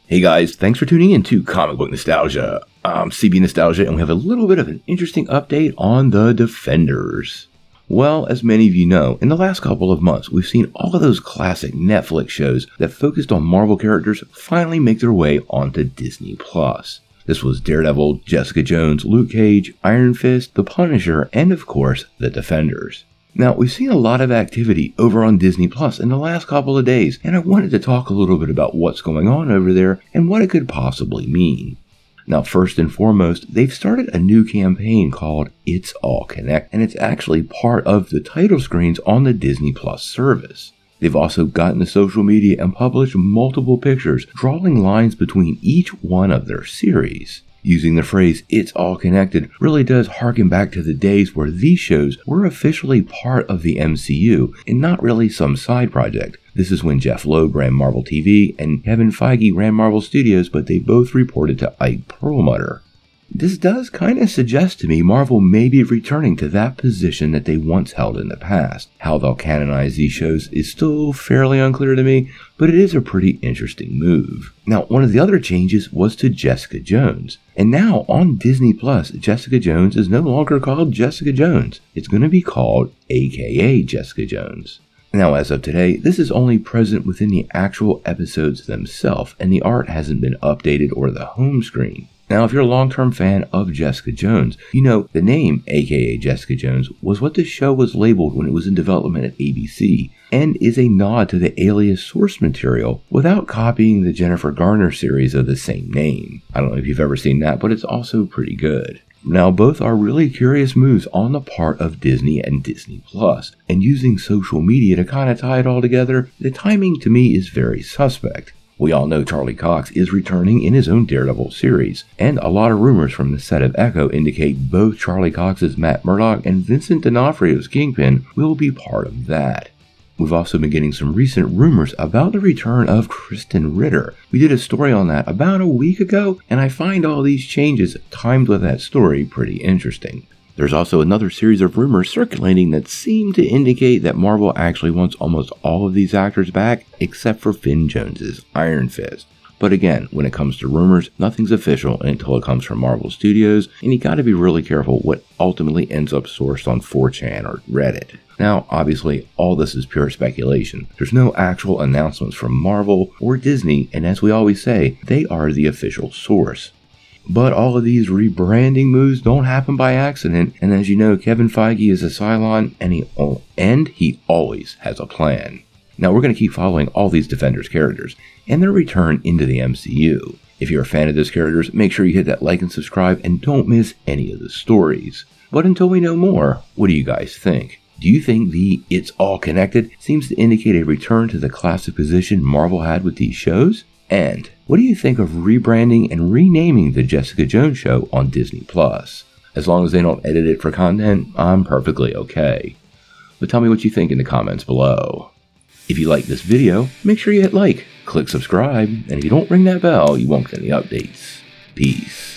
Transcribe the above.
Hey guys, thanks for tuning in to Comic Book Nostalgia. I'm CB Nostalgia, and we have a little bit of an interesting update on the Defenders. Well, as many of you know, in the last couple of months, we've seen all of those classic Netflix shows that focused on Marvel characters finally make their way onto Disney+. This was Daredevil, Jessica Jones, Luke Cage, Iron Fist, The Punisher, and of course, the Defenders. Now, we've seen a lot of activity over on Disney Plus in the last couple of days, and I wanted to talk a little bit about what's going on over there and what it could possibly mean. Now, first and foremost, they've started a new campaign called It's All Connect, and it's actually part of the title screens on the Disney Plus service. They've also gotten to social media and published multiple pictures, drawing lines between each one of their series. Using the phrase, "It's all connected," really does harken back to the days where these shows were officially part of the MCU and not really some side project. This is when Jeff Loeb ran Marvel TV and Kevin Feige ran Marvel Studios, but they both reported to Ike Perlmutter. This does kind of suggest to me Marvel may be returning to that position that they once held in the past. How they'll canonize these shows is still fairly unclear to me, but it is a pretty interesting move. Now, one of the other changes was to Jessica Jones. And now on Disney Plus, Jessica Jones is no longer called Jessica Jones. It's going to be called AKA Jessica Jones. Now, as of today, this is only present within the actual episodes themselves, and the art hasn't been updated or the home screen. Now, if you're a long-term fan of Jessica Jones, you know the name AKA Jessica Jones was what the show was labeled when it was in development at ABC, and is a nod to the Alias source material without copying the Jennifer Garner series of the same name. I don't know if you've ever seen that, but it's also pretty good. Now, both are really curious moves on the part of Disney and Disney Plus, and using social media to kind of tie it all together, the timing to me is very suspect. We all know Charlie Cox is returning in his own Daredevil series, and a lot of rumors from the set of Echo indicate both Charlie Cox's Matt Murdock and Vincent D'Onofrio's Kingpin will be part of that. We've also been getting some recent rumors about the return of Kristen Ritter. We did a story on that about a week ago, and I find all these changes timed with that story pretty interesting. There's also another series of rumors circulating that seem to indicate that Marvel actually wants almost all of these actors back, except for Finn Jones's Iron Fist. But again, when it comes to rumors, nothing's official until it comes from Marvel Studios, and you gotta be really careful what ultimately ends up sourced on 4chan or Reddit. Now, obviously, all this is pure speculation. There's no actual announcements from Marvel or Disney, and as we always say, they are the official source. But all of these rebranding moves don't happen by accident, and as you know, Kevin Feige is a Cylon, and he always has a plan. Now, we're going to keep following all these Defenders characters, and their return into the MCU. If you're a fan of those characters, make sure you hit that like and subscribe, and don't miss any of the stories. But until we know more, what do you guys think? Do you think the It's All Connected seems to indicate a return to the classic position Marvel had with these shows? And what do you think of rebranding and renaming the Jessica Jones show on Disney Plus? As long as they don't edit it for content, I'm perfectly okay. But tell me what you think in the comments below. If you like this video, make sure you hit like, click subscribe, and if you don't ring that bell, you won't get any updates. Peace.